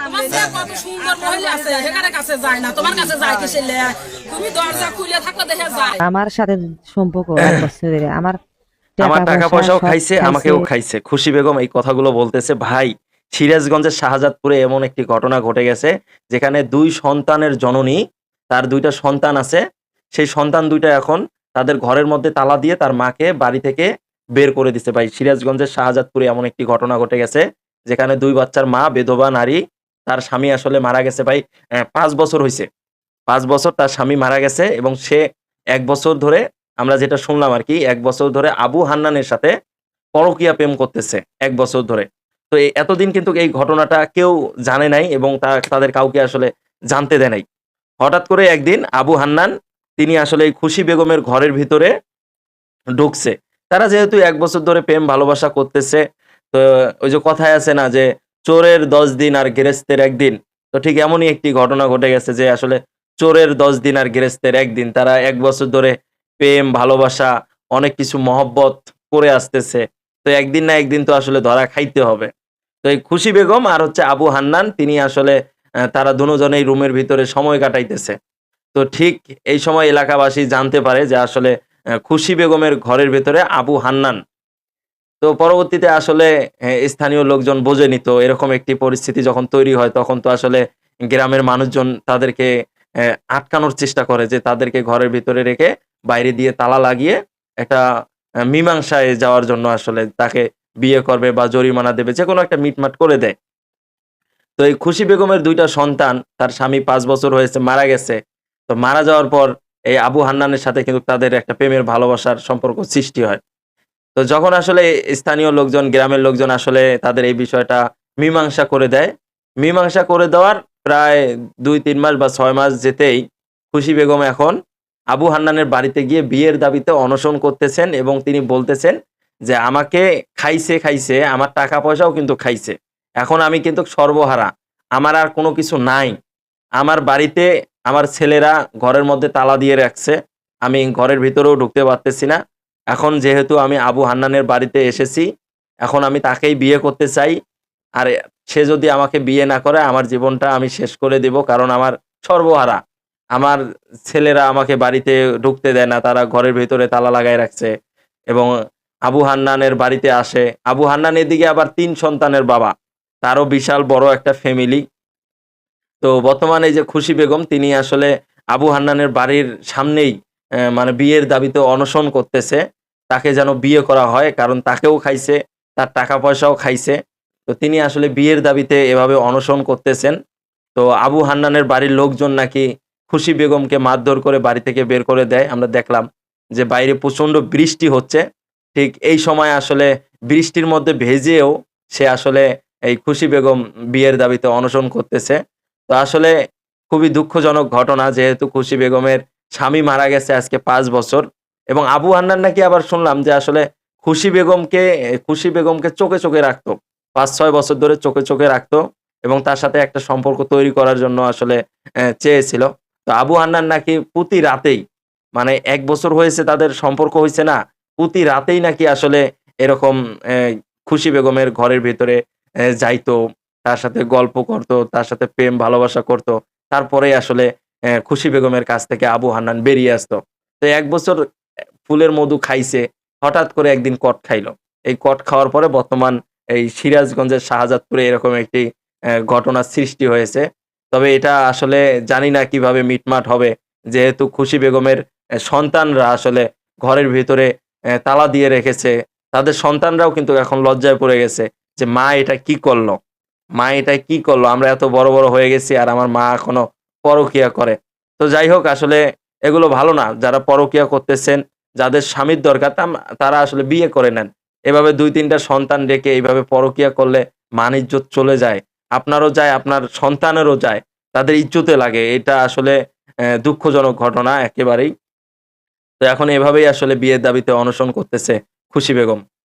আমার যে কত সুন্দর মহিলা আছে সেখানে কাছে যায় না, তোমার কাছে যায় কিসের লে? তুমি দরজা খুলে থাকলে দেখে যায়। আমার সাথে সম্পর্ক 1 বছর ধরে আমার আমার টাকা টাকা পয়সা পয়সাও সব খাইছে, খাইছে। আমাকেও খাইছে। খুশি বেগম এই কথাগুলো বলতেছে। ভাই, সিরাজগঞ্জের শাহজাদপুরে এমন একটি ঘটনা ঘটে গেছে যেখানে 2 সন্তানের জননী, তার 2টা সন্তান আছে। সেই সন্তান 2টা এখন তাদের ঘরের মধ্যে তালা দিয়ে তার মাকে বাড়ি থেকে বের করে দিছে। ভাই, সিরাজগঞ্জের শাহজাদপুরে এমন একটি ঘটনা ঘটে গেছে যেখানে 2 বাচ্চার মা, বিধবা নারী, তার স্বামী আসলে মারা গেছে ভাই। 5 বছর হইছে। 5 বছর তার স্বামী মারা গেছে এবং সে 1 বছর ধরে, আমরা যেটা শুনলাম আরকি, 1 বছর ধরে আবু হান্নানের সাথে পরকীয়া প্রেম করতেছে 1 বছর ধরে। তো এতদিন কিন্তু এই ঘটনাটা কেউ জানে নাই এবং তাদের কাউকে আসলে জানতে দেয় নাই। হঠাৎ করে একদিন আবু হান্নান তিনি আসলে এই খুশি বেগমের ঘরের ভিতরে ঢুকছে। তারা যেহেতু 1 বছর ধরে প্রেম ভালোবাসা করতেছে, তো ওই যে কথায় আছে না যে চোরের 10 দিন আর গেরেস্তের 1 দিন। তো ঠিক এমনই একটি ঘটনা ঘটে গেছে যে আসলে চোরের 10 দিন আর গেরেস্তের 1 দিন। তারা 1 বছর ধরে প্রেম, ভালোবাসা, অনেক কিছু মহব্বত করে আসতেছে। তো একদিন না একদিন তো আসলে ধরা খাইতে হবে। তো এই খুশি বেগম আর হচ্ছে আবু হান্নান তিনি আসলে তারা দুজনেই রুমের ভিতরে সময় কাটাইতেছে। তো ঠিক এই সময় এলাকাবাসী জানতে পারে যে আসলে খুশি বেগমের ঘরের ভেতরে আবু হান্নান। তো পরবর্তীতে আসলে স্থানীয় লোকজন বোঝে নিত এরকম একটি পরিস্থিতি যখন তৈরি হয় তখন তো আসলে গ্রামের মানুষজন তাদেরকে আটকানোর চেষ্টা করে যে তাদেরকে ঘরের ভিতরে রেখে বাইরে দিয়ে তালা লাগিয়ে একটা মীমাংসায় যাওয়ার জন্য আসলে তাকে বিয়ে করবে বা জরিমানা দেবে, যেকোনো একটা মিটমাট করে দেয়। তো এই খুশি বেগমের 2টা সন্তান, তার স্বামী 5 বছর হয়েছে মারা গেছে। তো মারা যাওয়ার পর এই আবু হান্নানের সাথে কিন্তু তাদের একটা প্রেমের ভালোবাসার সম্পর্ক সৃষ্টি হয়। তো যখন আসলে স্থানীয় লোকজন, গ্রামের লোকজন আসলে তাদের এই বিষয়টা মীমাংসা করে দেয়। মীমাংসা করে দেওয়ার প্রায় 2-3 মাস বা 6 মাস যেতেই খুশি বেগম এখন আবু হান্নানের বাড়িতে গিয়ে বিয়ের দাবিতে অনশন করতেছেন এবং তিনি বলতেছেন যে, "আমাকে খাইছে, খাইছে, আমার টাকা পয়সাও কিন্তু খাইছে। এখন আমি কিন্তু সর্বহারা। আমার আর কোনো কিছু নাই। আমার বাড়িতে আমার ছেলেরা ঘরের মধ্যে তালা দিয়ে রাখছে। আমি ঘরের ভিতরেও ঢুকতে পারতেছি না। এখন যেহেতু আমি আবু হান্নানের বাড়িতে এসেছি, এখন আমি তাকেই বিয়ে করতে চাই। আর সে যদি আমাকে বিয়ে না করে আমার জীবনটা আমি শেষ করে দিব। কারণ আমার সর্বহারা। আমার ছেলেরা আমাকে বাড়িতে ঢুকতে দেয় না। তারা ঘরের ভেতরে তালা লাগায় রাখছে।" এবং আবু হান্নানের বাড়িতে আসে। আবু হান্নান এদিকে আবার 3 সন্তানের বাবা। তারও বিশাল বড় একটা ফ্যামিলি। তো বর্তমানে এই যে খুশি বেগম তিনি আসলে আবু হান্নানের বাড়ির সামনেই মানে বিয়ের দাবিতে অনশন করতেছে। তাকে যেন বিয়ে করা হয়। কারণ তাকেও খাইছে, তার টাকা পয়সাও খাইছে। তো তিনি আসলে বিয়ের দাবিতে এভাবে অনশন করতেছেন। তো আবু হান্নানের বাড়ির লোকজন নাকি খুশি বেগমকে মারধর করে বাড়ি থেকে বের করে দেয়। আমরা দেখলাম যে বাইরে প্রচন্ড বৃষ্টি হচ্ছে। ঠিক এই সময় আসলে বৃষ্টির মধ্যে ভেজেও সে আসলে এই খুশি বেগম বিয়ের দাবিতে অনশন করতেছে। তো আসলে খুবই দুঃখজনক ঘটনা, যেহেতু খুশি বেগমের স্বামী মারা গেছে আজকে 5 বছর এবং আবু হান্নান নাকি আবার শুনলাম যে আসলে খুশি বেগমকে চোখে, চোখে রাখতো। 5-6 বছর ধরে চোখে, চোখে রাখতো এবং তার সাথে একটা সম্পর্ক তৈরি করার জন্য আসলে চেয়েছিল। তো আবু হান্নান নাকি প্রতি রাতেই, মানে 1 বছর হয়েছে তাদের সম্পর্ক হইছে না, প্রতি রাতেই নাকি আসলে এরকম খুশি বেগমের ঘরের ভেতরে যাইতো। তার সাথে গল্প করত, তার সাথে প্রেম ভালোবাসা করত। তারপরেই আসলে খুশি বেগমের কাছ থেকে আবু হান্নান বেরিয়ে আসতো। তো 1 বছর ফুলের মধু খাইছে। হঠাৎ করে একদিন কট খাইলো। এই কট খাওয়ার পরে বর্তমান এই সিরাজগঞ্জের শাহজাদপুরে এরকম একটি ঘটনার সৃষ্টি হয়েছে। তবে এটা আসলে জানি না কিভাবে মিটমাট হবে। যেহেতু খুশি বেগমের সন্তানরা আসলে ঘরের ভিতরে তালা দিয়ে রেখেছে। তাদের সন্তানরাও কিন্তু এখন লজ্জায় পড়ে গেছে যে, "মা এটা কি করলো? মা এটা কি করলো? আমরা এত বড়, বড় হয়ে গেছি আর আমার মা এখনো পরকিয়া করে।" তো যাই হোক, আসলে এগুলো ভালো না। যারা পরকিয়া করতেছেন, যাদের স্বামীর দরকার তারা আসলে বিয়ে করে নেন। এভাবে ২-৩ টা সন্তান রেখে এইভাবে পরকিয়া করলে মান-ইজ্জত চলে যায়। আপনারও যায়, আপনার সন্তানেরও যায়। তাদের ইজ্জতে লাগে। এটা আসলে দুঃখজনক ঘটনা একেবারেই। তো এখন এভাবেই আসলে বিয়ের দাবিতে অনশন করতেছে খুশি বেগম।